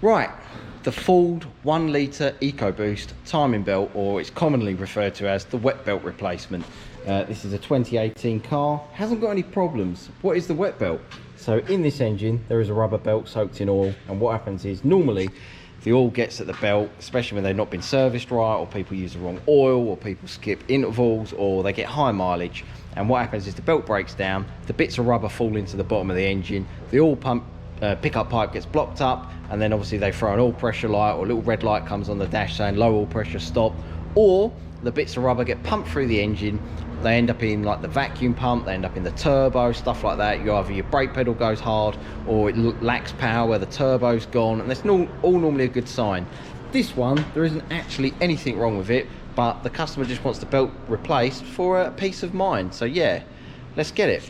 Right, the Ford 1 litre EcoBoost timing belt, or it's commonly referred to as the wet belt replacement. This is a 2018 car, hasn't got any problems. What is the wet belt? So in this engine there is a rubber belt soaked in oil, and what happens is normally the oil gets at the belt, especially when they've not been serviced right, or people use the wrong oil, or people skip intervals, or they get high mileage, and what happens is the belt breaks down, the bits of rubber fall into the bottom of the engine, the oil pump pickup pipe gets blocked up, and then obviously they throw an oil pressure light, or a little red light comes on the dash saying low oil pressure, stop, or the bits of rubber get pumped through the engine. They end up in like the vacuum pump, they end up in the turbo, stuff like that. Either your brake pedal goes hard, or it lacks power where the turbo's gone, and that's all normally a good sign. This one, there isn't actually anything wrong with it, but the customer just wants the belt replaced for a peace of mind. So yeah, let's get it.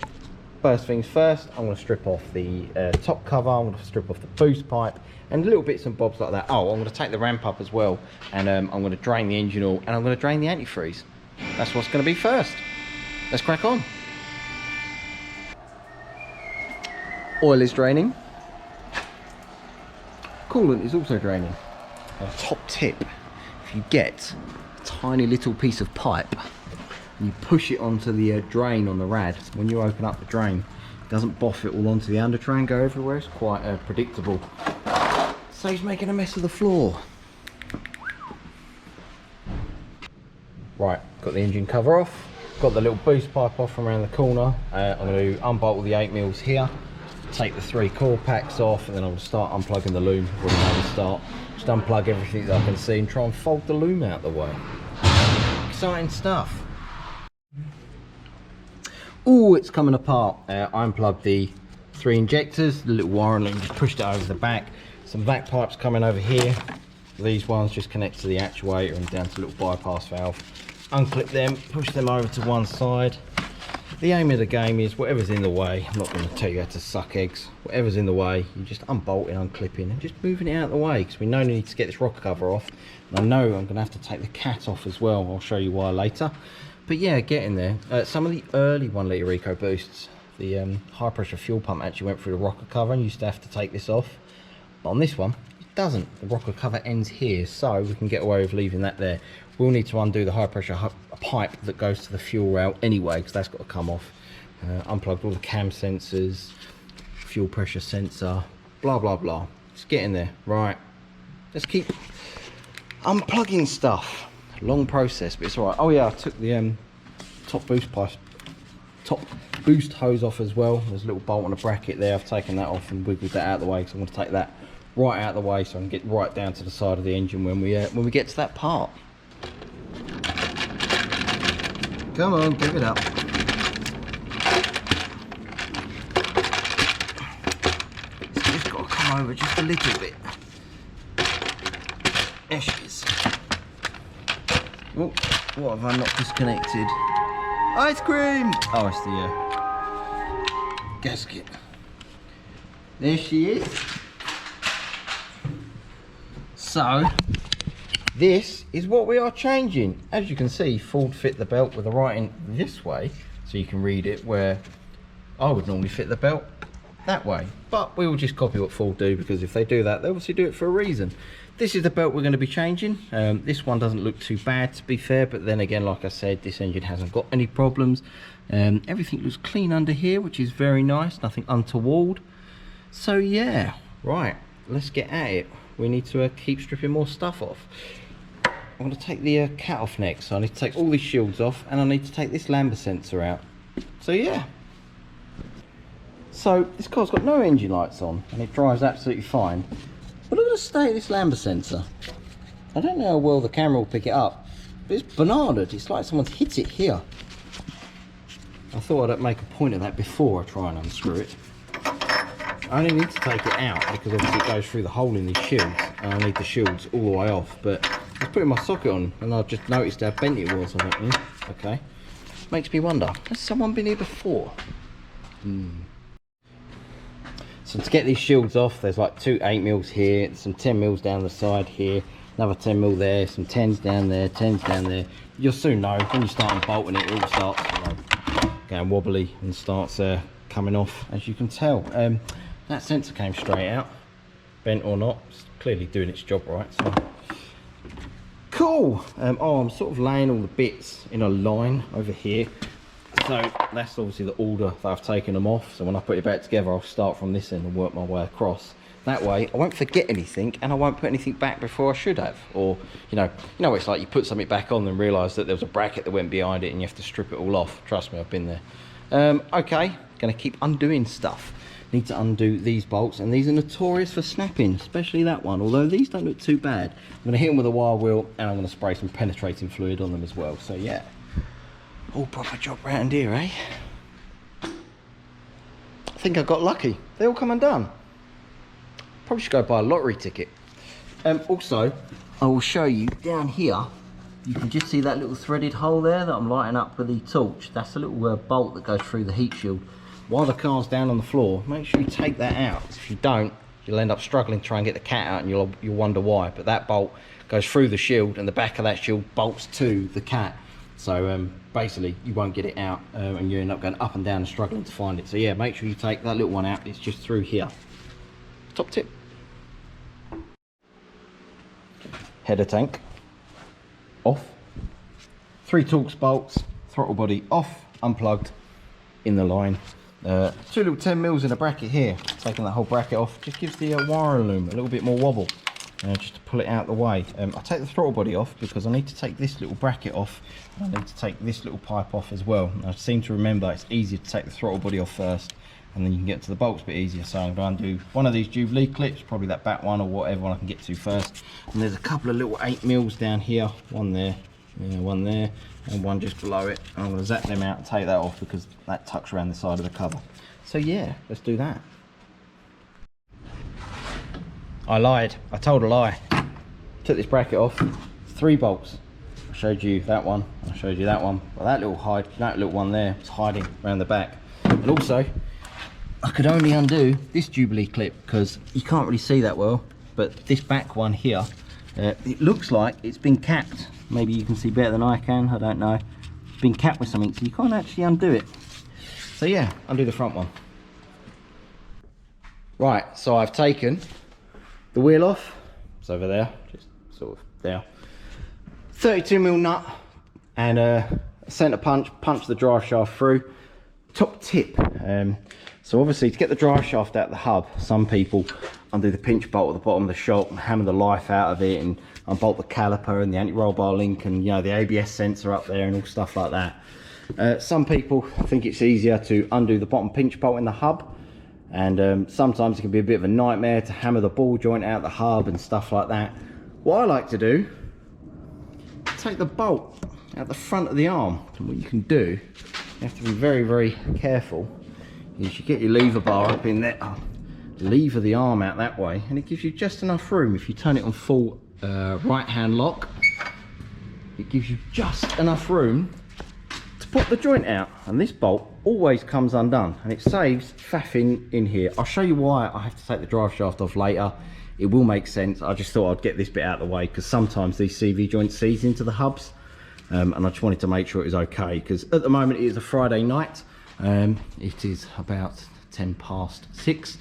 First things first, I'm going to strip off the top cover, I'm going to strip off the boost pipe, and little bits and bobs like that. Oh, I'm going to take the ramp up as well, and I'm going to drain the engine oil, and I'm going to drain the antifreeze. That's what's going to be first. Let's crack on. Oil is draining. Coolant is also draining. A top tip, if you get a tiny little piece of pipe, you push it onto the drain on the rad, when you open up the drain, it doesn't boff it all onto the under tray and go everywhere. It's quite predictable. Saves making a mess of the floor. Right, got the engine cover off, got the little boost pipe off from around the corner. I'm going to unbolt all the 8mm here, take the 3 core packs off, and then I'm going to start unplugging the loom. I've already made a start. Just unplug everything that I can see and try and fold the loom out the way. Exciting stuff. Oh, it's coming apart. I unplugged the 3 injectors, the little wire, and just pushed it over the back. Some vac pipes coming over here. These ones just connect to the actuator and down to a little bypass valve. Unclip them, push them over to one side. The aim of the game is whatever's in the way, I'm not going to tell you how to suck eggs, whatever's in the way, you just unbolting, unclipping, and just moving it out of the way, because we know we need to get this rocker cover off. And I know I'm going to have to take the cat off as well. I'll show you why later. But yeah, getting there. Some of the early 1 litre EcoBoosts, the high pressure fuel pump actually went through the rocker cover and used to have to take this off. But on this one, it doesn't. The rocker cover ends here, so we can get away with leaving that there. We'll need to undo the high pressure pipe that goes to the fuel rail anyway, because that's got to come off. Unplugged all the cam sensors, fuel pressure sensor, blah blah blah. It's getting there. Right, let's keep unplugging stuff. Long process, but it's all right. Oh yeah, I took the top boost hose off as well. There's a little bolt on a bracket there. I've taken that off and wiggled that out of the way, because I'm going to take that right out of the way so I can get right down to the side of the engine when we get to that part. Come on, give it up. It's just got to come over just a little bit. There she is. Oh, what have I not disconnected? Ice cream! Oh, it's the gasket. There she is. So, this is what we are changing. As you can see, Ford fit the belt with the writing this way, so you can read it, where I would normally fit the belt that way. But we will just copy what Ford do, because if they do that, they obviously do it for a reason. This is the belt we're going to be changing. This one doesn't look too bad, to be fair, but then again, like I said, this engine hasn't got any problems. Everything looks clean under here, which is very nice, nothing untoward. So yeah, right, let's get at it. We need to keep stripping more stuff off. I'm going to take the cat off next, so I need to take all these shields off, and I need to take this lambda sensor out. So yeah. So this car's got no engine lights on, and it drives absolutely fine. But look at the state of this lambda sensor. I don't know how well the camera will pick it up, but it's bananaed. It's like someone's hit it here. I thought I'd make a point of that before I try and unscrew it. I only need to take it out because obviously it goes through the hole in these shields, and I need the shields all the way off. But I was putting my socket on and I just noticed how bent it was. I thought, okay. Makes me wonder, has someone been here before? So to get these shields off, there's like 2 8mm here, some 10mm down the side here, another 10mm there, some 10s down there, 10s down there. You'll soon know when you start unbolting it, it all starts going wobbly and starts coming off, as you can tell. That sensor came straight out. bent or not, it's clearly doing its job right. So cool. Oh, I'm sort of laying all the bits in a line over here. So that's obviously the order that I've taken them off. So when I put it back together, I'll start from this end and work my way across. That way I won't forget anything, and I won't put anything back before I should have. Or you know it's like you put something back on and realise that there was a bracket that went behind it and you have to strip it all off. Trust me, I've been there. Okay, gonna keep undoing stuff. Need to undo these bolts, and these are notorious for snapping, especially that one, although these don't look too bad. I'm gonna hit them with a wire wheel, and I'm gonna spray some penetrating fluid on them as well. So yeah, all proper job round here, eh? I think I got lucky. They all come undone. Probably should go buy a lottery ticket. Also, I will show you down here. You can just see that little threaded hole there that I'm lighting up with the torch. That's a little bolt that goes through the heat shield. While the car's down on the floor, make sure you take that out. If you don't, you'll end up struggling to try and get the cat out, and you'll wonder why. But that bolt goes through the shield, and the back of that shield bolts to the cat. So basically, you won't get it out, and you end up going up and down and struggling to find it. So yeah, make sure you take that little one out. It's just through here. Top tip. Header tank off. 3 Torx bolts, throttle body off, unplugged, in the line. 2 little 10mm in a bracket here. Taking that whole bracket off just gives the wire loom a little bit more wobble, just to pull it out of the way. I'll take the throttle body off because I need to take this little bracket off, and I need to take this little pipe off as well. And I seem to remember it's easier to take the throttle body off first, and then you can get to the bolts a bit easier. So I'm going to undo one of these Jubilee clips, probably that back one or whatever one I can get to first. And there's a couple of little 8mm down here, one there, one there, and one just below it. And I'm going to zap them out and take that off because that tucks around the side of the cover. So yeah, let's do that. I lied, I told a lie. Took this bracket off, 3 bolts. I showed you that one, I showed you that one, but that little one there is hiding around the back. And also, I could only undo this Jubilee clip because you can't really see that well, but this back one here, it looks like it's been capped. Maybe you can see better than I can, I don't know. It's been capped with something, so you can't actually undo it. So yeah, undo the front one. Right, so I've taken the wheel off. It's over there, just sort of there. 32mm nut and a centre punch the drive shaft through. Top tip, so obviously to get the drive shaft out of the hub, some people undo the pinch bolt at the bottom of the shock and hammer the life out of it, and unbolt the caliper and the anti-roll bar link and the ABS sensor up there and all stuff like that. Some people think it's easier to undo the bottom pinch bolt in the hub, and sometimes it can be a bit of a nightmare to hammer the ball joint out the hub and stuff like that. What I like to do, take the bolt out the front of the arm, and what you can do, you have to be very, very careful, is you get your lever bar up in there, lever the arm out that way, and it gives you just enough room. If you turn it on full right hand lock, it gives you just enough room to put the joint out, and this bolt always comes undone, and it saves faffing in here. I'll show you why I have to take the drive shaft off later. It will make sense. I just thought I'd get this bit out of the way because sometimes these CV joints seize into the hubs, and I just wanted to make sure it was okay, because at the moment it is a Friday night. It is about 6:10,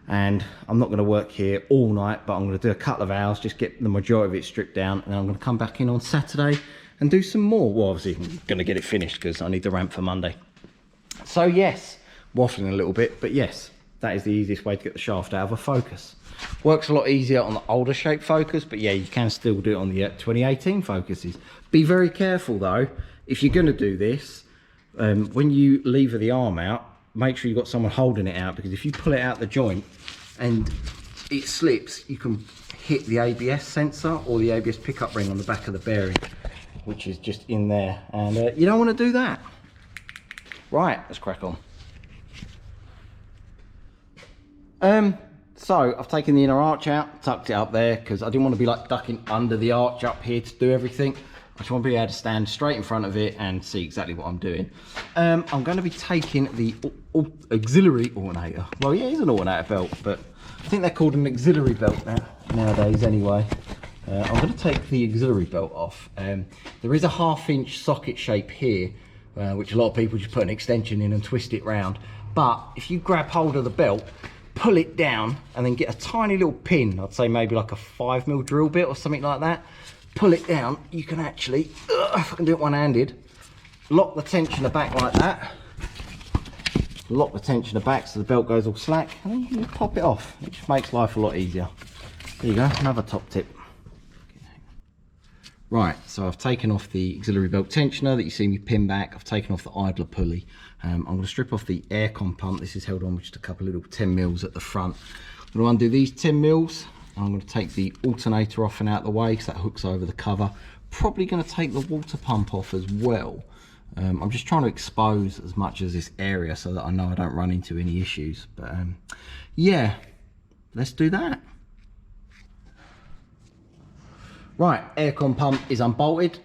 and I'm not going to work here all night, but I'm going to do a couple of hours, just get the majority of it stripped down, and then I'm going to come back in on Saturday and do some more. Well, obviously I'm going to get it finished because I need the ramp for Monday. So yes, waffling a little bit, but yes, that is the easiest way to get the shaft out of a Focus. Works a lot easier on the older shape Focus, but yeah, you can still do it on the 2018 Focuses. Be very careful though, if you're going to do this, when you lever the arm out, make sure you've got someone holding it out, because if you pull it out the joint and it slips, you can hit the ABS sensor or the ABS pickup ring on the back of the bearing, which is just in there, and you don't want to do that. Right, let's crack on. So I've taken the inner arch out, tucked it up there, because I didn't want to be like ducking under the arch up here to do everything. I just want to be able to stand straight in front of it and see exactly what I'm doing. I'm going to be taking the auxiliary alternator. Well, yeah, it's an alternator belt, but I think they're called an auxiliary belt nowadays anyway. I'm going to take the auxiliary belt off. There is a 1/2 inch socket shape here, which a lot of people just put an extension in and twist it round. But if you grab hold of the belt, pull it down and then get a tiny little pin, I'd say maybe like a 5mm drill bit or something like that, pull it down, you can actually, if I can do it one-handed, lock the tensioner back like that, lock the tensioner back so the belt goes all slack, and then you can pop it off. It just makes life a lot easier. There you go, another top tip. Right, so I've taken off the auxiliary belt tensioner that you see me pin back. I've taken off the idler pulley. I'm going to strip off the aircon pump. This is held on with just a couple of little 10mm at the front. I'm going to undo these 10mm. I'm going to take the alternator off and out the way because that hooks over the cover. Probably going to take the water pump off as well. I'm just trying to expose as much as this area so that I know I don't run into any issues. But yeah, let's do that. Right, aircon pump is unbolted.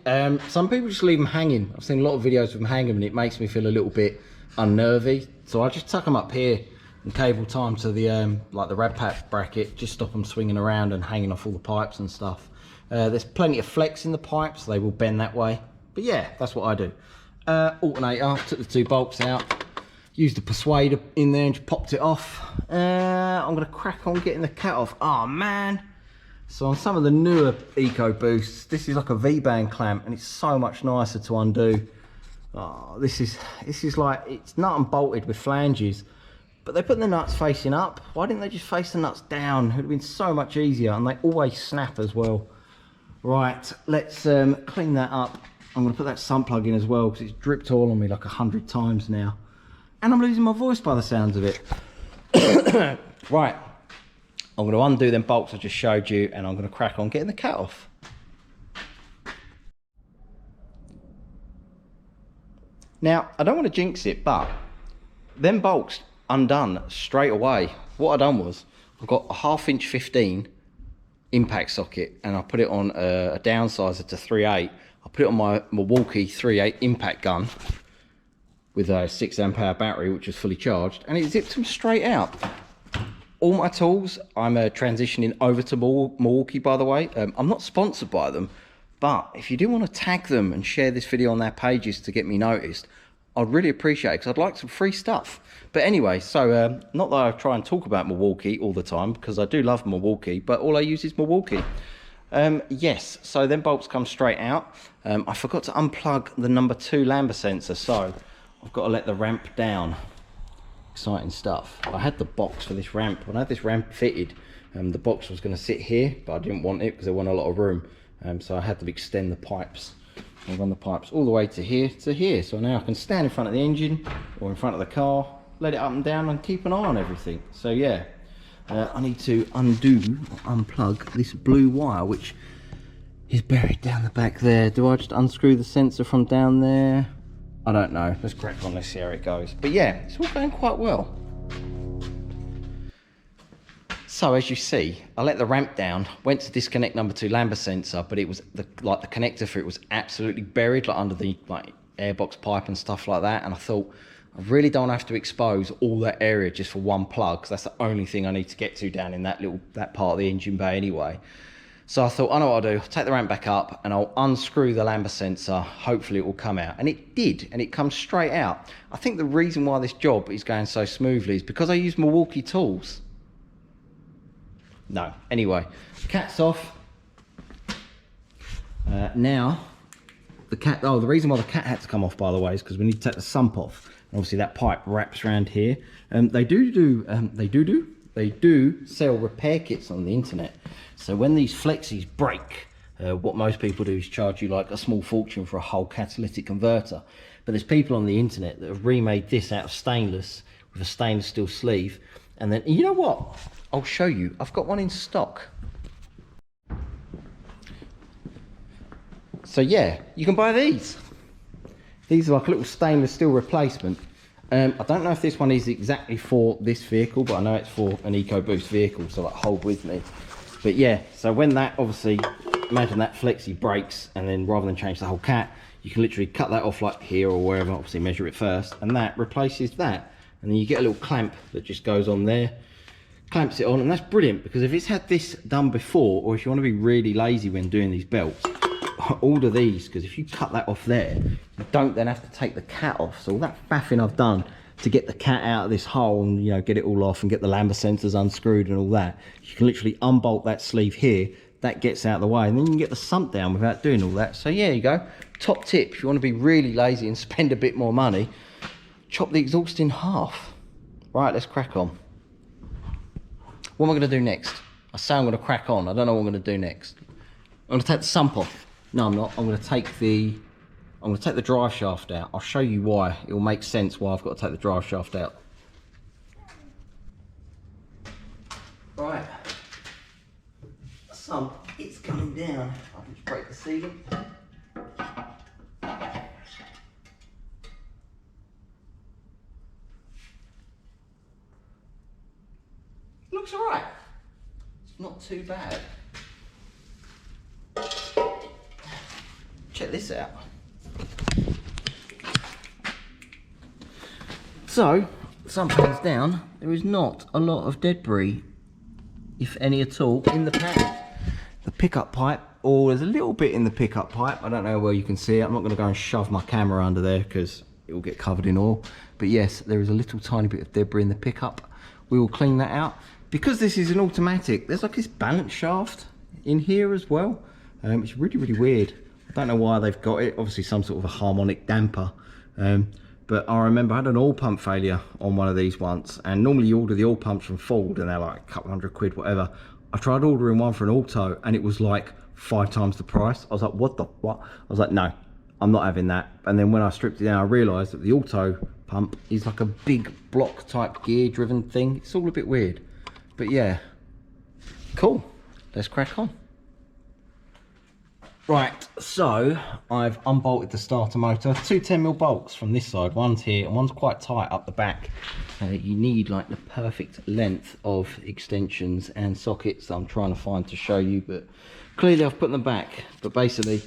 Some people just leave them hanging. I've seen a lot of videos of them hanging and it makes me feel a little bit unnervy. So I just tuck them up here and cable tie them to the like the rad pack bracket, just stop them swinging around and hanging off all the pipes and stuff. There's plenty of flex in the pipes, so they will bend that way. But yeah, that's what I do. Alternator, took the 2 bolts out, used the persuader in there and just popped it off. I'm gonna crack on getting the cat off. Oh man. So on some of the newer EcoBoosts, this is like a V-band clamp and it's so much nicer to undo. Oh, this is like, it's nut and bolted with flanges, but they put the nuts facing up. Why didn't they just face the nuts down? It would have been so much easier, and they always snap as well. Right, let's clean that up. I'm gonna put that sump plug in as well because it's dripped oil on me like 100 times now. And I'm losing my voice by the sounds of it. Right. I'm going to undo them bolts I just showed you and I'm going to crack on getting the cat off. Now, I don't want to jinx it, but them bolts undone straight away. What I done was, I've got a 1/2" 15 impact socket and I put it on a downsizer to 3/8. I put it on my Milwaukee 3/8 impact gun with a 6 Ah battery, which was fully charged, and it zipped them straight out. All my tools, I'm transitioning over to Milwaukee, by the way. I'm not sponsored by them, but if you do want to tag them and share this video on their pages to get me noticed, I'd really appreciate it because I'd like some free stuff. But anyway, so not that I try and talk about Milwaukee all the time because I do love Milwaukee, but all I use is Milwaukee. Yes, so then bolts come straight out. I forgot to unplug the number 2 lambda sensor, so I've got to let the ramp down. Exciting stuff. I had the box for this ramp. When I had this ramp fitted, the box was going to sit here, but I didn't want it because I want a lot of room. So I had to extend the pipes. I run the pipes all the way to here to here. So now I can stand in front of the engine or in front of the car, let it up and down and keep an eye on everything. So yeah, I need to undo or unplug this blue wire, which is buried down the back there. Do I just unscrew the sensor from down there? I don't know. Let's crack on, let's see how it goes. But yeah, it's all going quite well. So as you see, I let the ramp down, went to disconnect number 2 lambda sensor, but it was the connector for it was absolutely buried like under the airbox pipe and stuff like that. And I thought, I really don't have to expose all that area just for one plug, because that's the only thing I need to get to down in that part of the engine bay anyway. So I thought, I know what I'll do, I'll take the ramp back up and I'll unscrew the lambda sensor, hopefully it will come out. And it did, and it comes straight out. I think the reason why this job is going so smoothly is because I use Milwaukee tools. No, anyway, cat's off. Now, the reason why the cat had to come off, by the way, is because we need to take the sump off. And obviously that pipe wraps around here. They do sell repair kits on the internet. So when these flexis break, what most people do is charge you like a small fortune for a whole catalytic converter. But there's people on the internet that have remade this out of stainless with a stainless steel sleeve. And then, you know what? I'll show you. I've got one in stock. So yeah, you can buy these. These are like a little stainless steel replacement. I don't know if this one is exactly for this vehicle, but I know it's for an EcoBoost vehicle, so like hold with me. But yeah, so when that, obviously, imagine that flexi breaks, and then rather than change the whole cat, you can literally cut that off like here or wherever, obviously measure it first, and that replaces that. And then you get a little clamp that just goes on there, clamps it on, and that's brilliant, because if it's had this done before, or if you want to be really lazy when doing these belts, order these, because if you cut that off there, you don't then have to take the cat off. So all that faffing I've done to get the cat out of this hole and, you know, get it all off and get the lambda sensors unscrewed and all that, you can literally unbolt that sleeve here. That gets out of the way, and then you can get the sump down without doing all that. So yeah, you go. Top tip, if you want to be really lazy and spend a bit more money, chop the exhaust in half. Right, let's crack on. What am I going to do next? I say I'm going to crack on. I don't know what I'm going to do next. I'm going to take the sump off. No, I'm not. I'm going to take the drive shaft out. I'll show you why. It will make sense why I've got to take the drive shaft out. Right. The sump, it's coming down. I can just break the sealing. Looks alright. It's not too bad. Check this out. So, sump hands down, there is not a lot of debris, if any at all, in the pack. The pickup pipe, or there's a little bit in the pickup pipe. I don't know where you can see it. I'm not going to go and shove my camera under there because it will get covered in oil. But yes, there is a little tiny bit of debris in the pickup. We will clean that out. Because this is an automatic, there's like this balance shaft in here as well. It's really, really weird. I don't know why they've got it. Obviously some sort of a harmonic damper. But I remember I had an oil pump failure on one of these once, and normally you order the oil pumps from Ford and they're like a couple £100, whatever. I tried ordering one for an auto and it was like 5 times the price. I was like, what the what? I was like, no, I'm not having that. And then when I stripped it down, I realised that the auto pump is like a big block type gear driven thing. It's all a bit weird. But yeah, cool. Let's crack on. Right, so I've unbolted the starter motor. 2 10mm bolts from this side. One's here and one's quite tight up the back. You need like the perfect length of extensions and sockets that I'm trying to find to show you, but clearly I've put them back. But basically,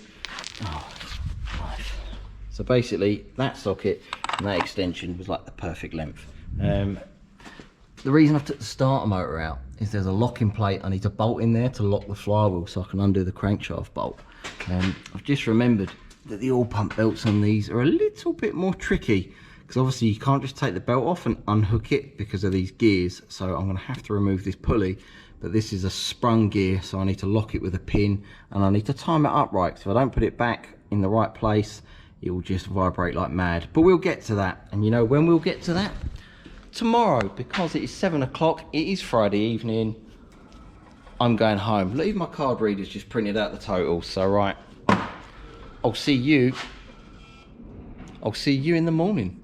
so basically that socket and that extension was like the perfect length. The reason I took the starter motor out is there's a locking plate I need to bolt in there to lock the flywheel so I can undo the crankshaft bolt. I've just remembered that the oil pump belts on these are a little bit more tricky because obviously you can't just take the belt off and unhook it because of these gears. So I'm going to have to remove this pulley, but this is a sprung gear, so I need to lock it with a pin and I need to time it up right. So if I don't put it back in the right place, it will just vibrate like mad. But we'll get to that, and you know when we'll get to that? Tomorrow, because it is 7 o'clock, it is Friday evening, I'm going home. Look, even my card reader's just printed out the totals. So right, I'll see you in the morning.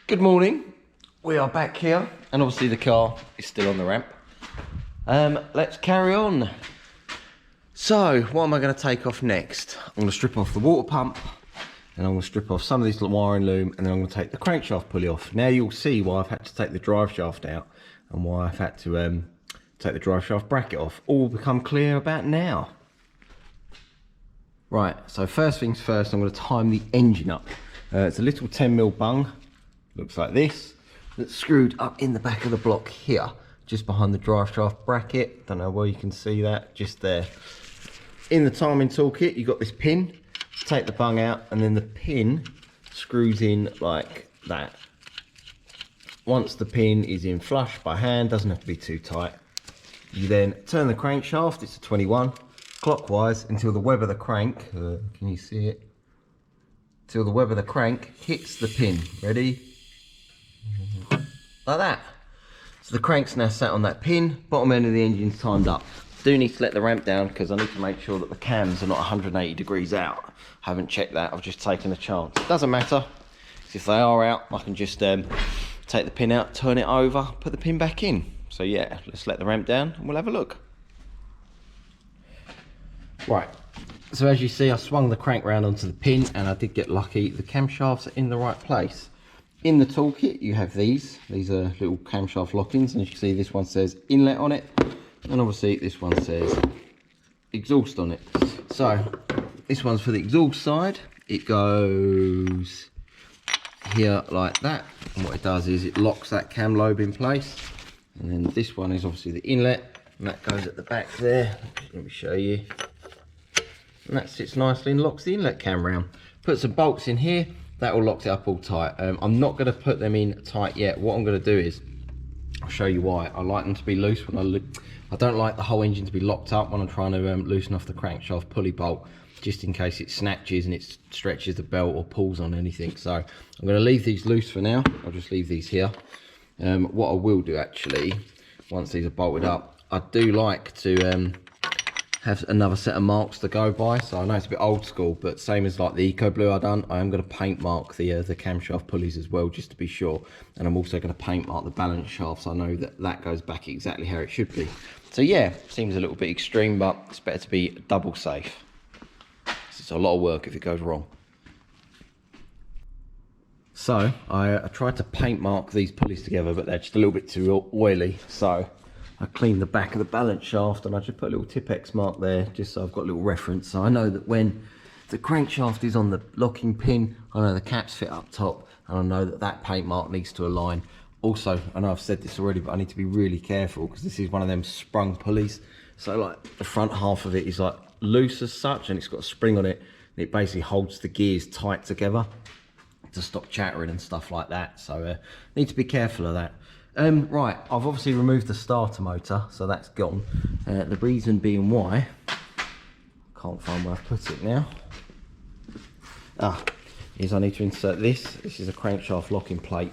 Good morning, we are back here, and obviously the car is still on the ramp. Let's carry on. So, what am I going to take off next? I'm going to strip off the water pump, and I'm going to strip off some of this wiring loom, and then I'm going to take the crankshaft pulley off. Now you'll see why I've had to take the drive shaft out, and why I've had to take the drive shaft bracket off. All become clear about now. Right, so first things first, I'm going to time the engine up. It's a little 10mm bung, looks like this, that's screwed up in the back of the block here, just behind the drive shaft bracket. Don't know where you can see that, just there. In the timing toolkit, you've got this pin. Take the bung out, and then the pin screws in like that. Once the pin is in flush by hand, doesn't have to be too tight, you then turn the crankshaft, it's a 21, clockwise until the web of the crank, can you see it? Till the web of the crank hits the pin. Ready? Like that. So the crank's now sat on that pin, bottom end of the engine's timed up. Do need to let the ramp down because I need to make sure that the cams are not 180 degrees out. Haven't checked that, I've just taken a chance. Doesn't matter, if they are out, I can just take the pin out, turn it over, put the pin back in. So yeah, let's let the ramp down and we'll have a look. Right, so as you see, I swung the crank round onto the pin and I did get lucky. The camshafts are in the right place. In the toolkit, you have these are little camshaft lock-ins, and as you can see, this one says inlet on it. And obviously this one says exhaust on it. So this one's for the exhaust side. It goes here like that, and what it does is it locks that cam lobe in place. And then this one is obviously the inlet, and that goes at the back there. Let me show you. and that sits nicely and locks the inlet cam round. Put some bolts in here, that will lock it up all tight. I'm not going to put them in tight yet. What I'm going to do is, I'll show you why. I like them to be loose when I don't like the whole engine to be locked up when I'm trying to loosen off the crankshaft pulley bolt, just in case it snatches and it stretches the belt or pulls on anything. So I'm going to leave these loose for now. I'll just leave these here. What I will do actually, once these are bolted up, I do like to have another set of marks to go by. So I know it's a bit old school, but same as like the Eco Blue I done, I am going to paint mark the camshaft pulleys as well, just to be sure. And I'm also going to paint mark the balance shafts. I know that that goes back exactly how it should be. So yeah, seems a little bit extreme, but it's better to be double safe. It's a lot of work if it goes wrong. So I tried to paint mark these pulleys together, but they're just a little bit too oily. So I cleaned the back of the balance shaft and I just put a little Tipex mark there, just so I've got a little reference. So I know that when the crankshaft is on the locking pin, I know the caps fit up top, and I know that that paint mark needs to align. Also, I know I've said this already, but I need to be really careful because this is one of them sprung pulleys. So like the front half of it is like loose as such, and it's got a spring on it, and it basically holds the gears tight together to stop chattering and stuff like that. So need to be careful of that. Right, I've obviously removed the starter motor, so that's gone. The reason being why, can't find where I've put it now, is I need to insert this. This is a crankshaft locking plate.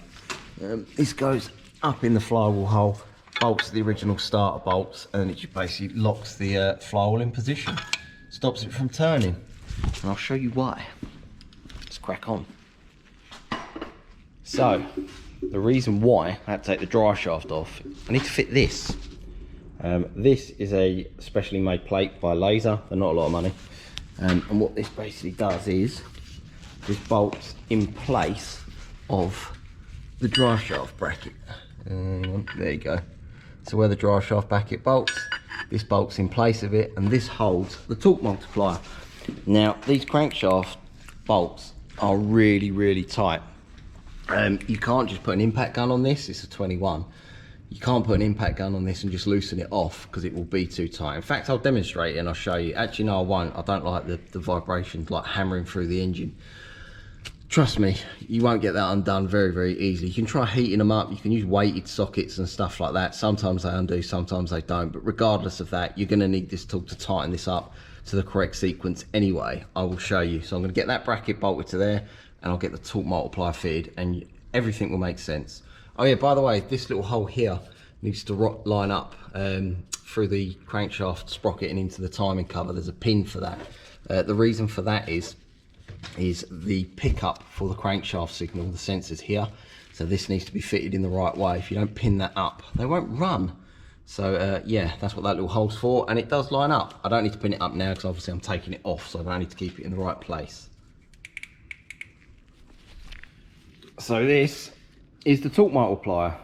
This goes up in the flywheel hole, bolts the original starter bolts, and then it just basically locks the flywheel in position, stops it from turning, and I'll show you why. Let's crack on. So, the reason why I had to take the dry shaft off, I need to fit this. This is a specially made plate by Laser. They're not a lot of money. And what this basically does is, this bolts in place of the dry shaft bracket. There you go. So where the dry shaft bracket bolts, this bolts in place of it, and this holds the torque multiplier. Now, these crankshaft bolts are really, really tight. You can't just put an impact gun on this. It's a 21. You can't put an impact gun on this and just loosen it off because it will be too tight. In fact, I'll demonstrate it and I'll show you. Actually, no, I won't. I don't like the vibrations like hammering through the engine. Trust me, you won't get that undone very, very easily. You can try heating them up. You can use weighted sockets and stuff like that. Sometimes they undo, sometimes they don't. But regardless of that, you're going to need this tool to tighten this up to the correct sequence anyway. I will show you. So I'm going to get that bracket bolted to there, and I'll get the torque multiplier fitted, and everything will make sense. Oh yeah, by the way, this little hole here needs to line up through the crankshaft sprocket and into the timing cover. There's a pin for that. The reason for that is the pickup for the crankshaft signal, the sensors here. So this needs to be fitted in the right way. If you don't pin that up, they won't run. So yeah, that's what that little hole's for, and it does line up. I don't need to pin it up now because obviously I'm taking it off, so I don't need to keep it in the right place. So this is the torque multiplier.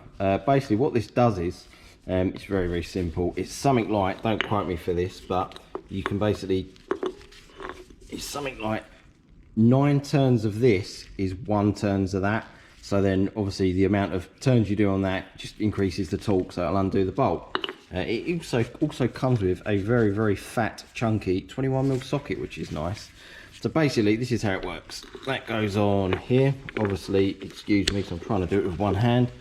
Basically what this does is, it's very, very simple. It's something like, don't quote me for this, but you can basically, it's something like 9 turns of this is 1 turns of that. So then obviously the amount of turns you do on that just increases the torque, so it'll undo the bolt. It also comes with a very, very fat, chunky 21mm socket, which is nice. So basically, this is how it works. That goes on here. Obviously, excuse me, so I'm trying to do it with one hand.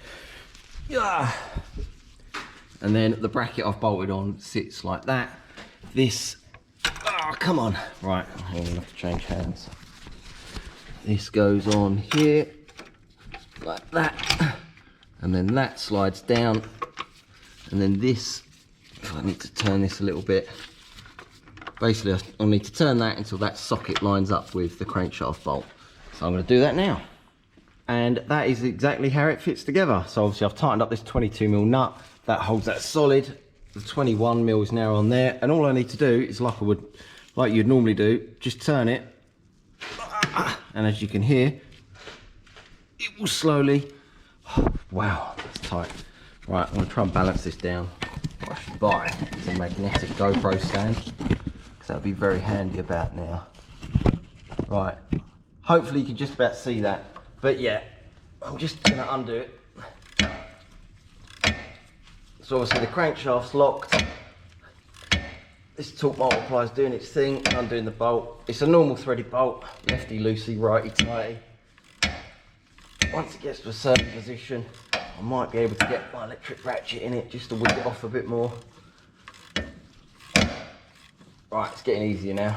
And then the bracket I've bolted on sits like that. This, come on. Right, I'm gonna have to change hands. This goes on here, like that. And then that slides down. And then this, if I need to turn this a little bit, basically I'll need to turn that until that socket lines up with the crankshaft bolt. So I'm going to do that now. And that is exactly how it fits together. So obviously I've tightened up this 22mm nut. That holds that solid. The 21mm is now on there. And all I need to do is like you'd normally do, just turn it. And as you can hear, it will slowly, wow, that's tight. Right, I'm going to try and balance this down. What I should buy is a magnetic GoPro stand, because that would be very handy about now. Right, hopefully you can just about see that, but yeah, I'm just going to undo it. So obviously the crankshaft's locked, this torque multiplier is doing its thing, undoing the bolt. It's a normal threaded bolt, lefty loosey, righty tighty. Once it gets to a certain position, I might be able to get my electric ratchet in it just to whip it off a bit more. Right, it's getting easier now.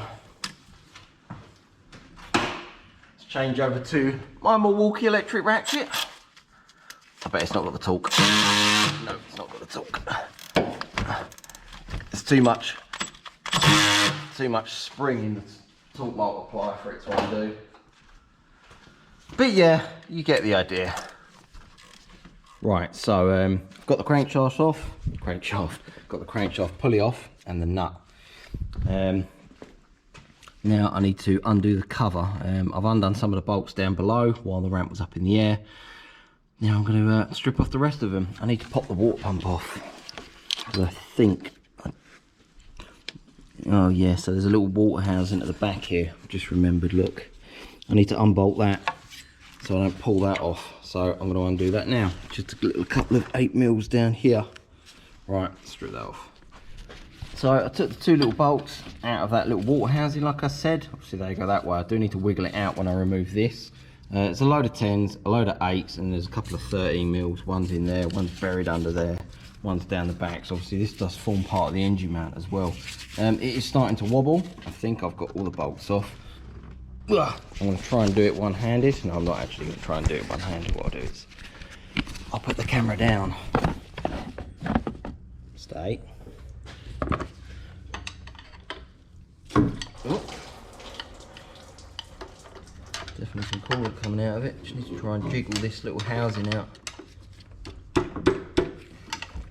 Let's change over to my Milwaukee electric ratchet. I bet it's not got the torque. No, it's not got the torque. There's too much spring in the torque multiplier for it to undo. But yeah, you get the idea. Right, so got the crankshaft off. Got the crankshaft pulley off and the nut. Now I need to undo the cover. I've undone some of the bolts down below while the ramp was up in the air. Now I'm going to strip off the rest of them. I need to pop the water pump off. I think. Oh yeah, so there's a little water housing at the back here. I've just remembered, look. I need to unbolt that so I don't pull that off. So I'm going to undo that now. Just a little couple of 8mm down here. Right, strip that off. So I took the two little bolts out of that little water housing, like I said. Obviously they go that way. I do need to wiggle it out when I remove this. It's a load of 10s, a load of 8s, and there's a couple of 13mm. One's in there, one's buried under there, one's down the back. So obviously this does form part of the engine mount as well. It is starting to wobble. I think I've got all the bolts off. I'm going to try and do it one-handed. No, I'm not actually going to try and do it one-handed. What I'll do is I'll put the camera down. Stay. Oh. Definitely some coolant coming out of it. Just need to try and jiggle this little housing out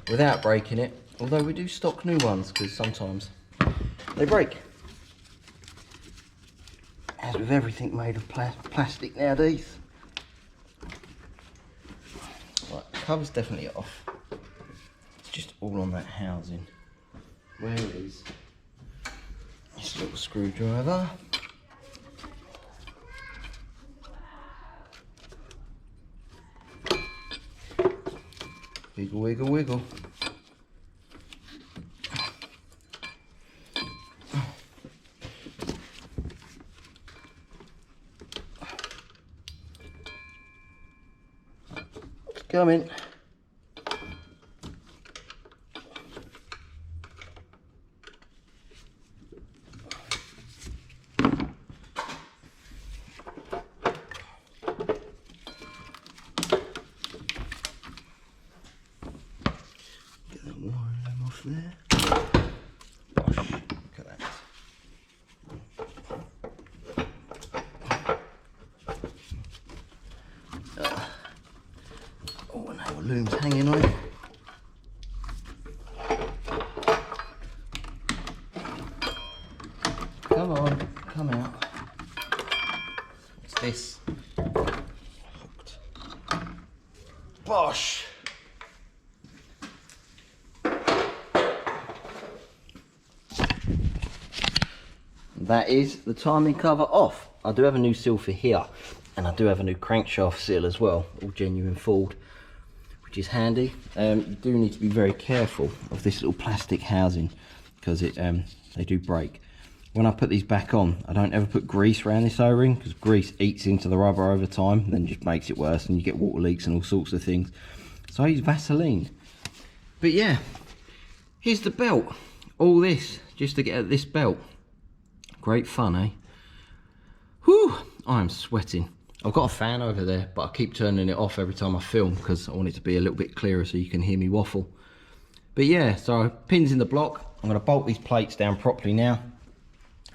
without breaking it. Although we do stock new ones because sometimes they break. As with everything made of plastic nowadays. Right, the cover's definitely off. It's just all on that housing. Where is this little screwdriver? Wiggle, wiggle, wiggle. It's coming. There. Gosh, look at that. Oh, and our loom's hanging on. Come on, come out. What's this? Hooked. Bosh! That is the timing cover off. I do have a new seal for here, and I do have a new crankshaft seal as well, all genuine Ford, which is handy. You do need to be very careful of this little plastic housing because they do break. When I put these back on, I don't ever put grease around this O-ring because grease eats into the rubber over time and then just makes it worse, and you get water leaks and all sorts of things. So I use Vaseline. But yeah, here's the belt. All this just to get at this belt. Great fun, eh? Whew, I'm sweating. I've got a fan over there, but I keep turning it off every time I film because I want it to be a little bit clearer so you can hear me waffle. But yeah, so pins in the block. I'm going to bolt these plates down properly now,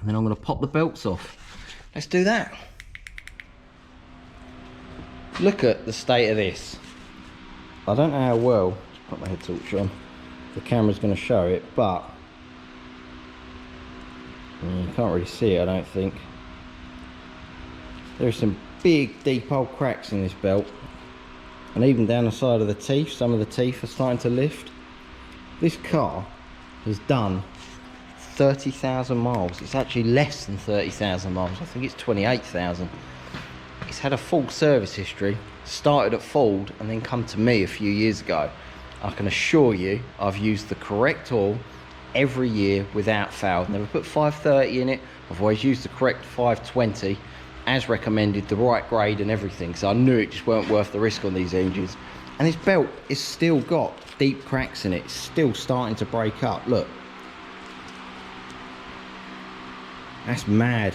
and then I'm going to pop the belts off. Let's do that. Look at the state of this. I don't know how well, just put my head torch on, the camera's going to show it, but you can't really see it, I don't think. There's some big deep old cracks in this belt, and even down the side of the teeth, some of the teeth are starting to lift. This car has done 30,000 miles. It's actually less than 30,000 miles. I think it's 28,000. It's had a full service history, started at Ford and then come to me a few years ago. I can assure you I've used the correct oil every year without fail. Never put 530 in it. I've always used the correct 520 as recommended, the right grade and everything. So I knew it just weren't worth the risk on these engines. And this belt is still got deep cracks in it. It's still starting to break up. Look. That's mad.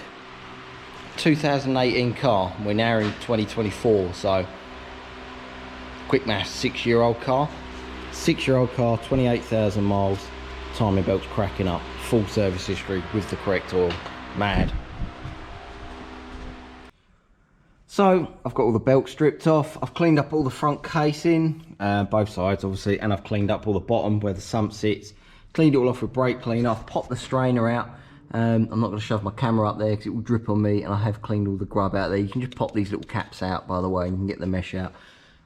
2018 car. We're now in 2024. So quick math, 6-year-old car. 6-year-old car, 28,000 miles. Timing belt's cracking up. Full service history with the correct oil. Mad. So I've got all the belt stripped off. I've cleaned up all the front casing, both sides obviously, and I've cleaned up all the bottom where the sump sits. Cleaned it all off with brake cleaner. I've popped the strainer out. I'm not going to shove my camera up there because it will drip on me, and I have cleaned all the grub out there. You can just pop these little caps out, by the way, and you can get the mesh out.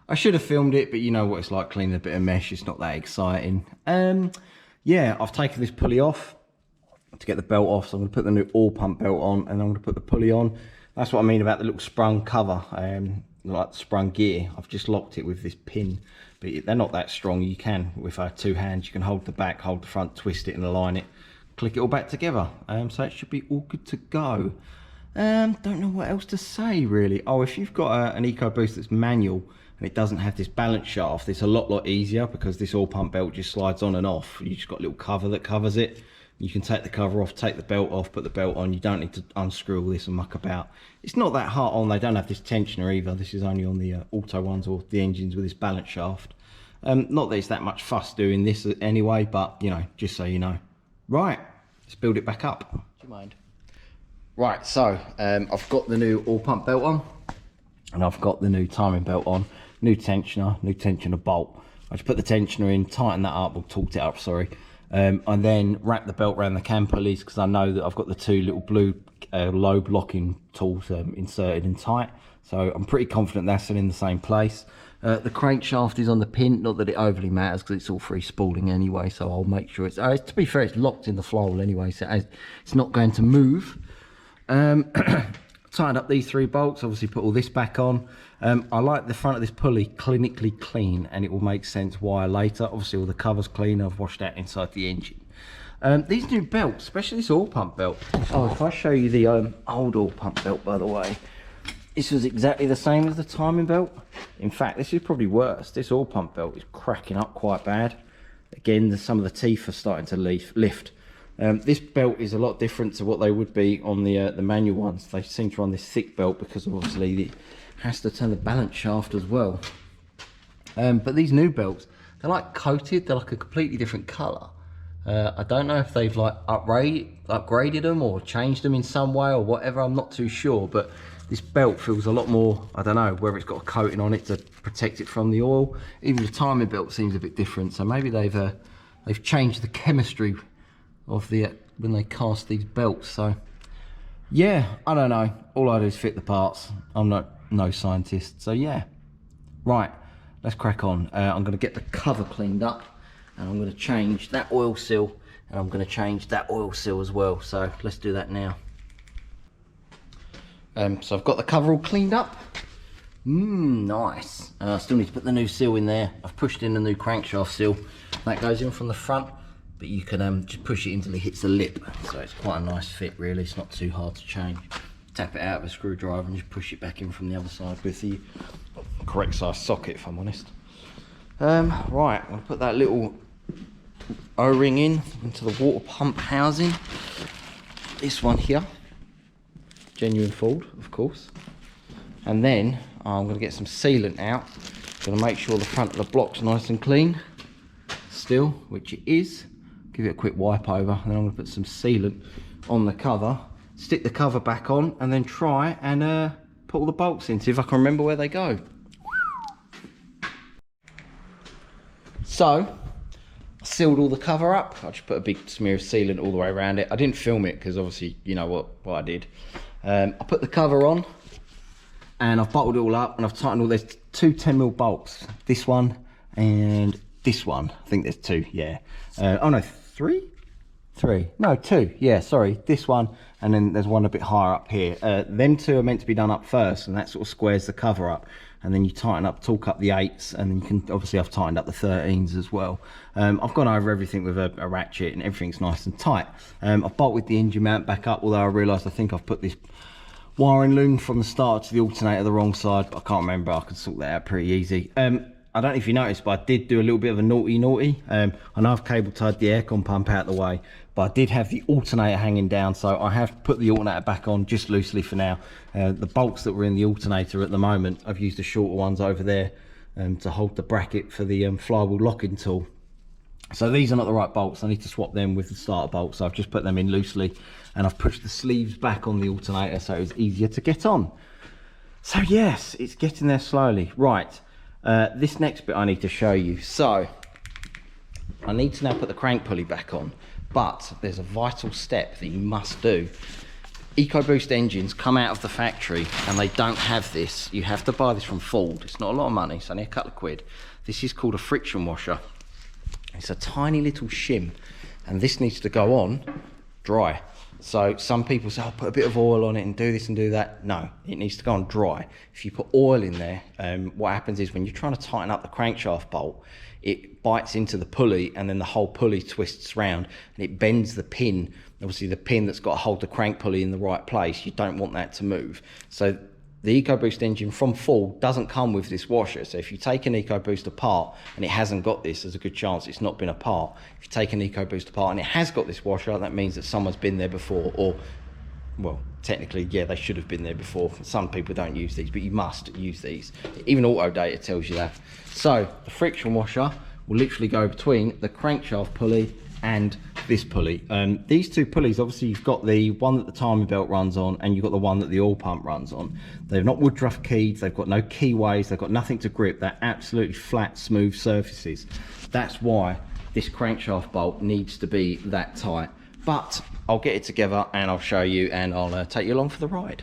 I should have filmed it, but you know what it's like cleaning a bit of mesh. It's not that exciting. Yeah, I've taken this pulley off to get the belt off, so I'm going to put the new oil pump belt on, and I'm going to put the pulley on. That's what I mean about the little sprung cover, like the sprung gear. I've just locked it with this pin, but they're not that strong. You can, with 2 hands, you can hold the back, hold the front, twist it and align it, click it all back together. So it should be all good to go. Don't know what else to say really. Oh, if you've got an EcoBoost that's manual and it doesn't have this balance shaft, it's a lot easier because this oil pump belt just slides on and off. You just got a little cover that covers it. You can take the cover off, take the belt off, put the belt on. You don't need to unscrew all this and muck about. It's not that hard on. They don't have this tensioner either. This is only on the auto ones or the engines with this balance shaft. Not that it's that much fuss doing this anyway, but you know, just so you know. Right, let's build it back up. Do you mind? Right, so I've got the new oil pump belt on, and I've got the new timing belt on. New tensioner bolt. I just put the tensioner in, tighten that up, or torqued it up, sorry. And then wrap the belt around the cam pulleys because I know that I've got the 2 little blue lobe locking tools inserted and tight. So I'm pretty confident that's in the same place. The crankshaft is on the pin, not that it overly matters because it's all free spooling anyway, so I'll make sure it's, to be fair, it's locked in the flywheel anyway, so it's not going to move. Tightened up these 3 bolts, obviously put all this back on. I like the front of this pulley clinically clean, and it will make sense why later. Obviously all the cover's clean, I've washed out inside the engine. These new belts, especially this oil pump belt. Oh, if I show you the old oil pump belt, by the way, this was exactly the same as the timing belt. In fact, this is probably worse. This oil pump belt is cracking up quite bad. Again, some of the teeth are starting to lift. This belt is a lot different to what they would be on the manual ones. They seem to run this thick belt because obviously it has to turn the balance shaft as well. But these new belts, they're like coated. They're like a completely different colour. I don't know if they've like upgraded them or changed them in some way or whatever. I'm not too sure, but this belt feels a lot more, I don't know, whether it's got a coating on it to protect it from the oil. Even the timing belt seems a bit different. So maybe they've changed the chemistry of the when they cast these belts. So yeah, I don't know. All I do is fit the parts. I'm no scientist. So yeah, right, let's crack on. I'm going to get the cover cleaned up, and I'm going to change that oil seal, and I'm going to change that oil seal as well. So let's do that now. So I've got the cover all cleaned up. Nice. I still need to put the new seal in there. I've pushed in the new crankshaft seal. That goes in from the front, but you can just push it until it hits the lip. So it's quite a nice fit really. It's not too hard to change. Tap it out with a screwdriver and just push it back in from the other side with the correct size socket, if I'm honest. Right, I'm going to put that little O-ring into the water pump housing. This one here. Genuine Ford, of course. And then I'm going to get some sealant out. Going to make sure the front of the block's nice and clean still, which it is. Give it a quick wipe over, and then I'm going to put some sealant on the cover, stick the cover back on, and then try and put all the bolts in, see if I can remember where they go. So I sealed all the cover up. I just put a big smear of sealant all the way around it. I didn't film it because obviously you know what I did. I put the cover on and I've bottled it all up, and I've tightened all. There's 2 10mm bolts, this one and this one. I think there's 2, yeah. Oh no, 3? three, no, two, yeah, sorry, this one, and then there's one a bit higher up here. Them two are meant to be done up first, and that sort of squares the cover up, and then you tighten up, torque up the 8s, and then you can, obviously I've tightened up the 13s as well. I've gone over everything with a ratchet, and everything's nice and tight. I've bolted the engine mount back up, although I realised I think I've put this wiring loom from the start to the alternator the wrong side, but I can't remember. I can sort that out pretty easy. I don't know if you noticed, but I did do a little bit of a naughty. I know I've cable tied the aircon pump out the way, but I did have the alternator hanging down, so I have put the alternator back on just loosely for now. The bolts that were in the alternator at the moment, I've used the shorter ones over there to hold the bracket for the flywheel locking tool. So these are not the right bolts. I need to swap them with the starter bolts. So I've just put them in loosely, and I've pushed the sleeves back on the alternator so it's easier to get on. So yes, it's getting there slowly. Right, this next bit I need to show you. So I need to now put the crank pulley back on, but there's a vital step that you must do. EcoBoost engines come out of the factory and they don't have this. You have to buy this from Ford. It's not a lot of money, it's only a couple of quid. This is called a friction washer. It's a tiny little shim, and this needs to go on dry. So some people say, I'll put a bit of oil on it and do this and do that. No, it needs to go on dry. If you put oil in there, what happens is when you're trying to tighten up the crankshaft bolt, it bites into the pulley, and then the whole pulley twists round and it bends the pin. Obviously the pin that's got to hold the crank pulley in the right place, you don't want that to move. So the EcoBoost engine from Ford doesn't come with this washer. So if you take an EcoBoost apart and it hasn't got this, there's a good chance it's not been apart. If you take an EcoBoost apart and it has got this washer, that means that someone's been there before, or, well, technically, yeah, they should have been there before. Some people don't use these, but you must use these. Even Autodata tells you that. So the friction washer will literally go between the crankshaft pulley and this pulley. These two pulleys, obviously you've got the one that the timing belt runs on, and you've got the one that the oil pump runs on. They're not Woodruff keyed, they've got no keyways, they've got nothing to grip. They're absolutely flat, smooth surfaces. That's why this crankshaft bolt needs to be that tight. But I'll get it together and I'll show you, and I'll take you along for the ride.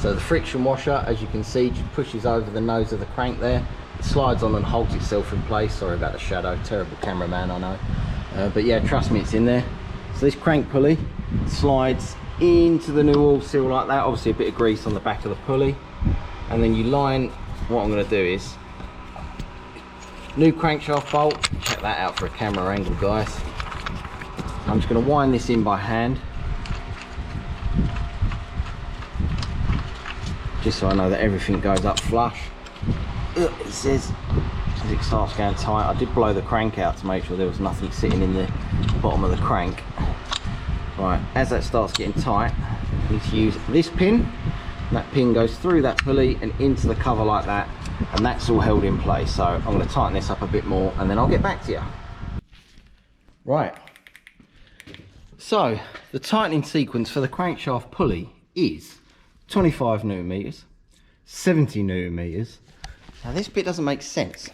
So the friction washer, as you can see, just pushes over the nose of the crank there. It slides on and holds itself in place. Sorry about the shadow, terrible cameraman, I know. But yeah, trust me, it's in there. So this crank pulley slides into the new oil seal like that. Obviously a bit of grease on the back of the pulley. And then you line, what I'm gonna do is, new crankshaft bolt. Check that out for a camera angle, guys. I'm just gonna wind this in by hand, just so I know that everything goes up flush. It says, as it starts going tight, I did blow the crank out to make sure there was nothing sitting in the bottom of the crank. Right, as that starts getting tight, you need to use this pin. That pin goes through that pulley and into the cover like that, and that's all held in place. So I'm going to tighten this up a bit more, and then I'll get back to you. Right, so the tightening sequence for the crankshaft pulley is 25 newton-meters, 70 newton-meters. Now this bit doesn't make sense,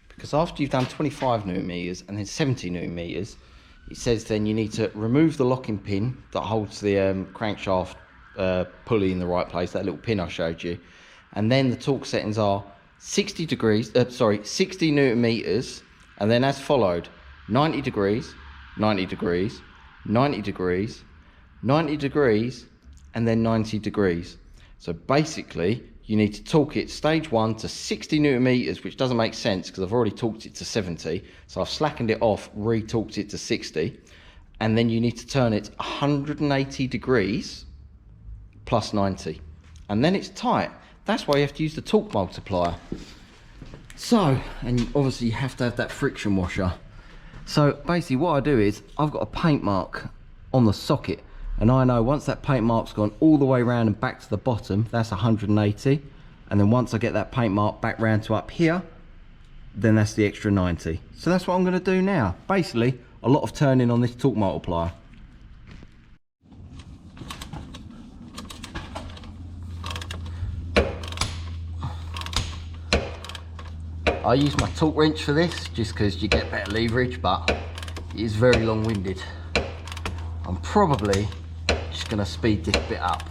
because after you've done 25 newton-meters and then 70 newton-meters, it says then you need to remove the locking pin that holds the crankshaft pulley in the right place, that little pin I showed you, and then the torque settings are 60 newton-meters, and then as followed, 90 degrees, 90 degrees, 90 degrees, 90 degrees, and then 90 degrees. So basically you need to torque it stage 1 to 60 newton-meters, which doesn't make sense because I've already torqued it to 70. So I've slackened it off, re-torqued it to 60. And then you need to turn it 180 degrees plus 90. And then it's tight. That's why you have to use the torque multiplier. So, and obviously you have to have that friction washer. So basically what I do is, I've got a paint mark on the socket, and I know once that paint mark's gone all the way around and back to the bottom, that's 180. And then once I get that paint mark back round to up here, then that's the extra 90. So that's what I'm going to do now. Basically, a lot of turning on this torque multiplier. I use my torque wrench for this, just because you get better leverage, but it is very long-winded. I'm probably just going to speed this bit up.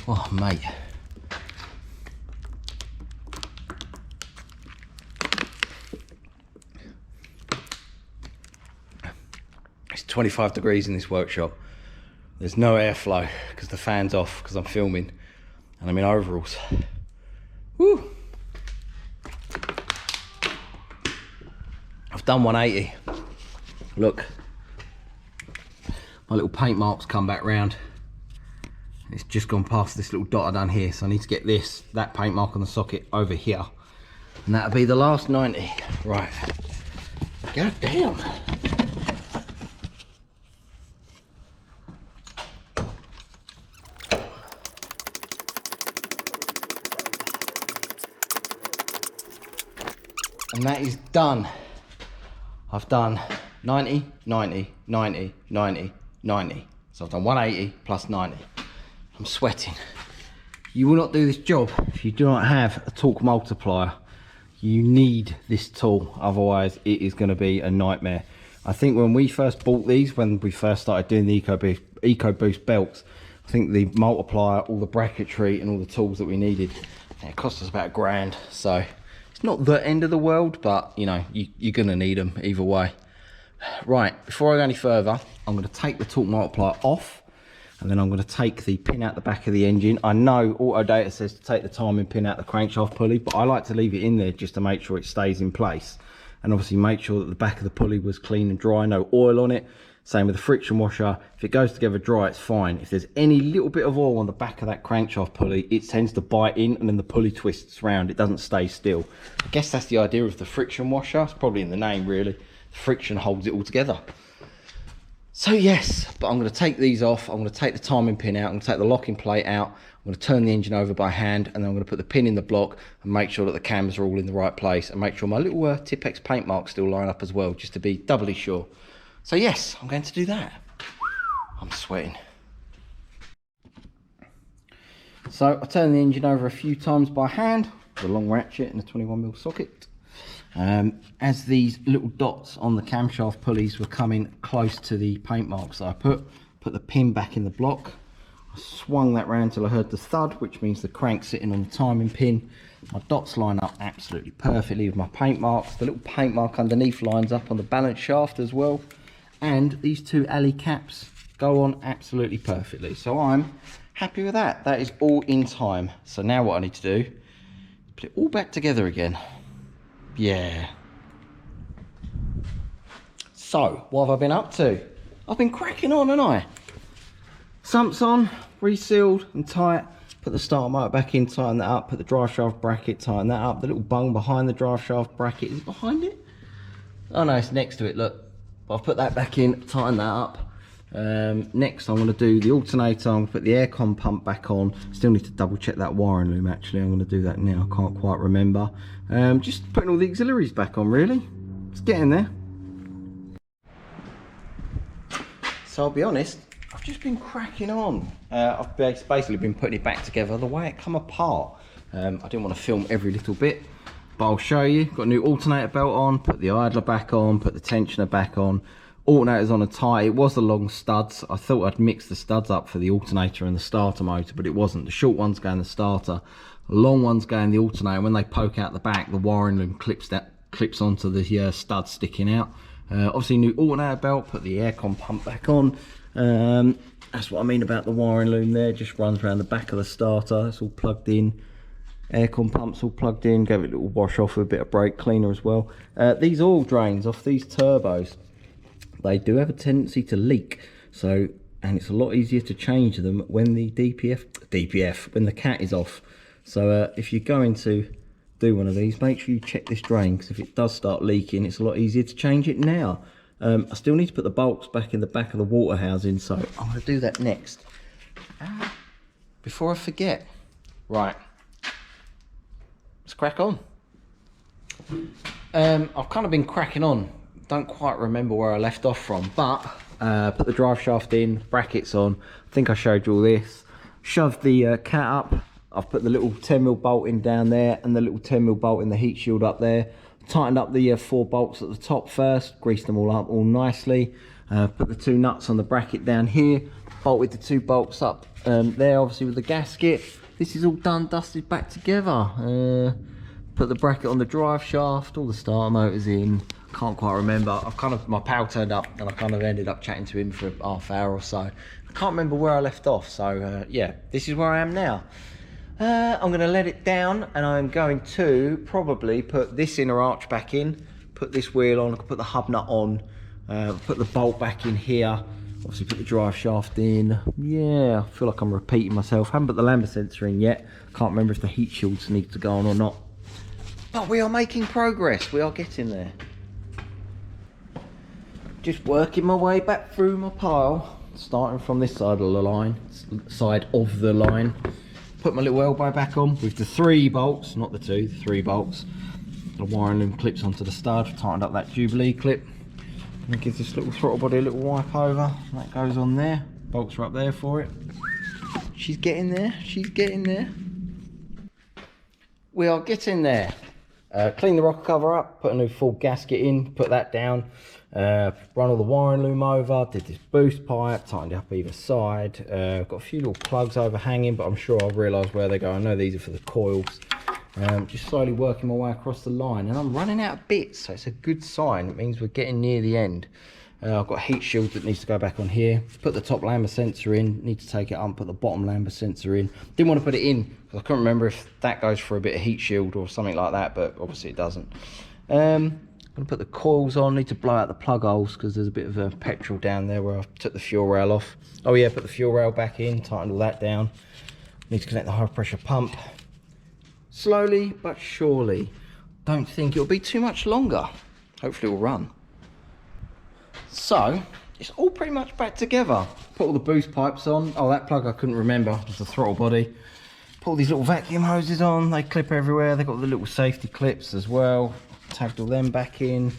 Oh mate. It's 25 degrees in this workshop. There's no airflow because the fan's off because I'm filming and I'm in overalls. Woo! I've done 180. Look, my little paint marks come back round. It's just gone past this little dot I done here, so I need to get that paint mark on the socket over here, and that'll be the last 90. Right. God damn. And that is done. I've done 90, 90, 90, 90, 90. So I've done 180 plus 90. I'm sweating. You will not do this job if you do not have a torque multiplier. You need this tool, otherwise it is going to be a nightmare. I think when we first bought these, when we first started doing the EcoBoost belts, I think the multiplier, all the bracketry and all the tools that we needed, it cost us about £1,000. So it's not the end of the world, but you know, you're going to need them either way. Right, before I go any further, I'm going to take the torque multiplier off, and then I'm going to take the pin out the back of the engine. I know Autodata says to take the timing pin out the crankshaft pulley, but I like to leave it in there just to make sure it stays in place. And obviously make sure that the back of the pulley was clean and dry, no oil on it. Same with the friction washer. If it goes together dry, it's fine. If there's any little bit of oil on the back of that crankshaft pulley, it tends to bite in and then the pulley twists around. It doesn't stay still. I guess that's the idea of the friction washer. It's probably in the name, really. The friction holds it all together. So yes, but I'm going to take these off. I'm going to take the timing pin out. I'm going to take the locking plate out. I'm going to turn the engine over by hand, and then I'm going to put the pin in the block and make sure that the cams are all in the right place, and make sure my little Tipex paint marks still line up as well, just to be doubly sure. So yes, I'm going to do that. I'm sweating. So I turn the engine over a few times by hand with a long ratchet and a 21mm socket. As these little dots on the camshaft pulleys were coming close to the paint marks that I put the pin back in the block. I swung that round till I heard the thud, which means the crank's sitting on the timing pin. My dots line up absolutely perfectly with my paint marks. The little paint mark underneath lines up on the balance shaft as well. And these two alley caps go on absolutely perfectly. So I'm happy with that. That is all in time. So now what I need to do is put it all back together again. Yeah. So, what have I been up to? I've been cracking on, haven't I? Sumps on, resealed and tight. Put the starter motor back in, tighten that up. Put the drive shaft bracket, tighten that up. The little bung behind the drive shaft bracket, is it behind it? Oh no, it's next to it, look. But I've put that back in, tighten that up. Next I'm going to do the alternator. I'm going to put the aircon pump back on. Still need to double check that wiring loom actually. I'm going to do that now, I can't quite remember. Just putting all the auxiliaries back on really. It's getting there. So I'll be honest, I've just been cracking on. I've basically been putting it back together the way it come apart. I didn't want to film every little bit, but I'll show you. Got a new alternator belt on, put the idler back on, put the tensioner back on. Alternator's on a tie. It was the long studs. I thought I'd mix the studs up for the alternator and the starter motor, but it wasn't. The short ones go in the starter, the long ones go in the alternator. When they poke out the back, the wiring loom clips onto the stud sticking out. Obviously new alternator belt, put the aircon pump back on. That's what I mean about the wiring loom there, just runs around the back of the starter. It's all plugged in. Aircon pump's all plugged in, gave it a little wash off with a bit of brake cleaner as well. These oil drains off these turbos, they do have a tendency to leak, so, and it's a lot easier to change them when the when the cat is off. So if you're going to do one of these, make sure you check this drain, because if it does start leaking, it's a lot easier to change it now. I still need to put the bolts back in the back of the water housing, so I'm going to do that next. Before I forget. Right, let's crack on. I've kind of been cracking on. Don't quite remember where I left off from, but put the drive shaft in, brackets on. I think I showed you all this. Shoved the cat up. I've put the little 10mm bolt in down there and the little 10mm bolt in the heat shield up there. Tightened up the 4 bolts at the top first, greased them all up all nicely. Put the 2 nuts on the bracket down here, bolted the 2 bolts up there, obviously with the gasket. This is all done, dusted back together. Put the bracket on the drive shaft, all the starter motors in. Can't quite remember. My pal turned up and I kind of ended up chatting to him for a half hour or so. I can't remember where I left off, so yeah, this is where I am now. I'm going to let it down and I'm going to probably put this inner arch back in, put this wheel on, put the hub nut on, put the bolt back in here, obviously put the drive shaft in. Yeah, I feel like I'm repeating myself. Haven't put the lambda sensor in yet. Can't remember if the heat shields need to go on or not. But we are making progress, we are getting there. Just working my way back through my pile, starting from this side of the line, Put my little elbow back on with the 3 bolts, not the 2, the 3 bolts. The wiring loom clips onto the stud, tightened up that Jubilee clip. And it gives this little throttle body a little wipe over. That goes on there, bolts are up there for it. She's getting there, she's getting there. We are getting there. Clean the rocker cover up, put a new full gasket in, put that down. Run all the wiring loom over, did this boost pipe, tightened it up either side. Got a few little plugs overhanging, but I'm sure I'll realise where they go. I know these are for the coils. Just slowly working my way across the line, and I'm running out of bits, so it's a good sign. It means we're getting near the end. I've got a heat shield that needs to go back on here. Put the top lambda sensor in, need to take it up, put the bottom lambda sensor in. Didn't want to put it in because I couldn't remember if that goes for a bit of heat shield or something like that, but obviously it doesn't. I'm going to put the coils on, need to blow out the plug holes because there's a bit of a petrol down there where I took the fuel rail off. Oh yeah, put the fuel rail back in, tightened all that down. Need to connect the high pressure pump. Slowly but surely. Don't think it'll be too much longer. Hopefully it'll run. So, it's all pretty much back together. Put all the boost pipes on. Oh, that plug I couldn't remember, it was the throttle body. Put all these little vacuum hoses on, they clip everywhere. They've got the little safety clips as well. Tagged all them back in.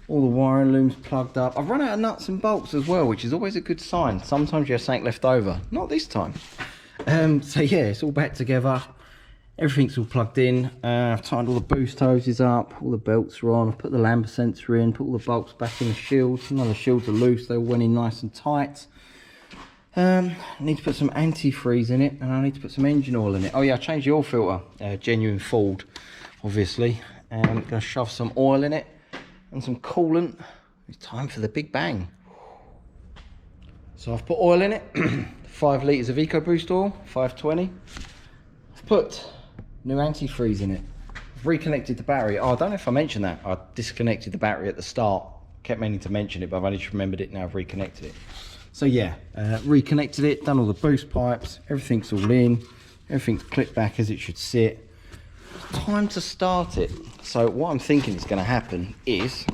All the wiring looms plugged up. I've run out of nuts and bolts as well, which is always a good sign. Sometimes you have something left over. Not this time. So yeah, it's all back together. Everything's all plugged in. I've tightened all the boost hoses up, all the belts are on. I've put the lambda sensor in, put all the bolts back in the shields. None of the shields are loose, they all went in nice and tight. I need to put some antifreeze in it, and I need to put some engine oil in it. Oh yeah, I changed the oil filter, genuine Ford, obviously. And I'm going to shove some oil in it and some coolant. It's time for the big bang. So I've put oil in it, 5 litres of EcoBoost oil, 520. I've put new antifreeze in it. I've reconnected the battery. Oh, I don't know if I mentioned that. I disconnected the battery at the start. Kept meaning to mention it, but I've only just remembered it now. I've reconnected it. So yeah, reconnected it, done all the boost pipes. Everything's all in. Everything's clipped back as it should sit. Time to start it. So what I'm thinking is going to happen is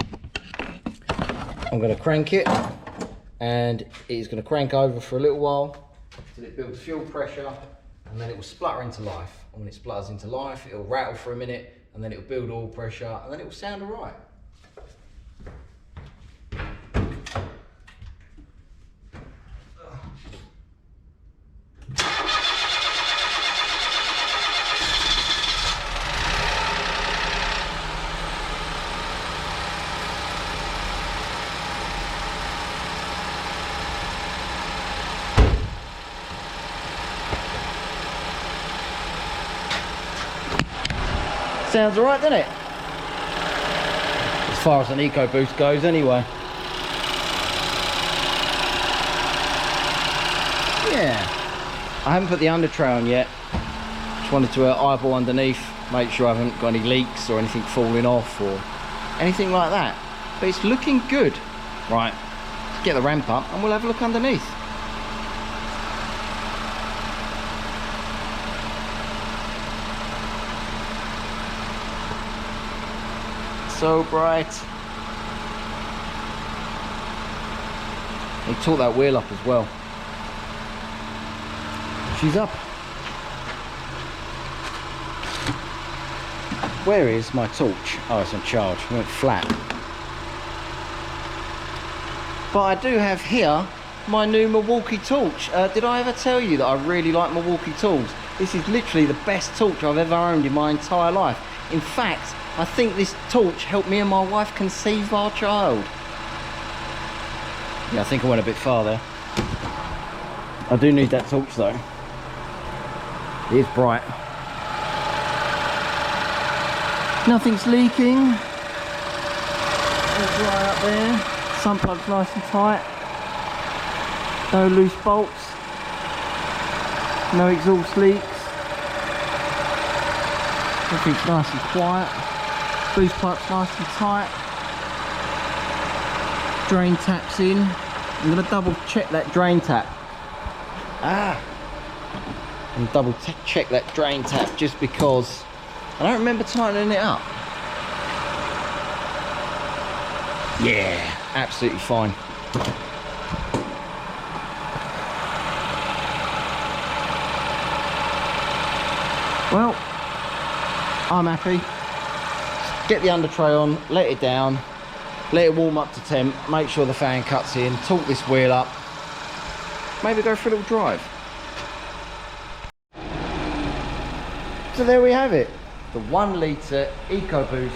I'm going to crank it, and it's going to crank over for a little while till it builds fuel pressure, and then it will splutter into life. And when it splutters into life, it'll rattle for a minute, and then it'll build oil pressure, and then it will sound alright. Sounds alright, doesn't it? As far as an EcoBoost goes anyway. Yeah. I haven't put the under tray on yet. Just wanted to eyeball underneath, make sure I haven't got any leaks or anything falling off or anything like that. But it's looking good. Right, let's get the ramp up and we'll have a look underneath. So bright. He taught that wheel up as well. She's up. Where is my torch? Oh, it's on charge. It went flat. But I do have here my new Milwaukee torch. Did I ever tell you that I really like Milwaukee tools? This is literally the best torch I've ever owned in my entire life. In fact, I think this torch helped me and my wife conceive our child. Yeah, I think I went a bit far there. I do need that torch though. It is bright. Nothing's leaking. All dry up there. Sump plug's nice and tight. No loose bolts. No exhaust leaks. Everything's nice and quiet. Boost pipe's nice and tight. Drain tap's in. I'm going to double check that drain tap. And double check that drain tap just because I don't remember tightening it up. Yeah, absolutely fine. Well, I'm happy. Get the under tray on, let it down, let it warm up to temp, make sure the fan cuts in, torque this wheel up, maybe go for a little drive. So there we have it, the 1 litre EcoBoost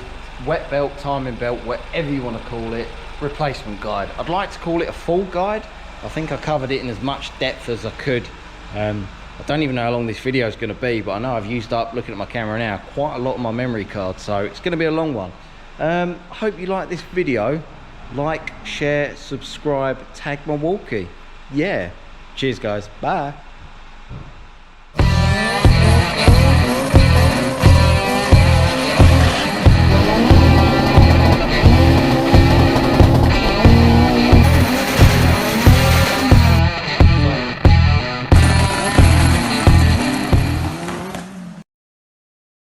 wet belt, timing belt, whatever you want to call it, replacement guide. I'd like to call it a full guide. I think I covered it in as much depth as I could. I don't even know how long this video is going to be, but I know I've used up, looking at my camera now, quite a lot of my memory card, so it's going to be a long one. Hope you like this video. Like, share, subscribe, tag my walkie. Yeah, cheers guys, bye.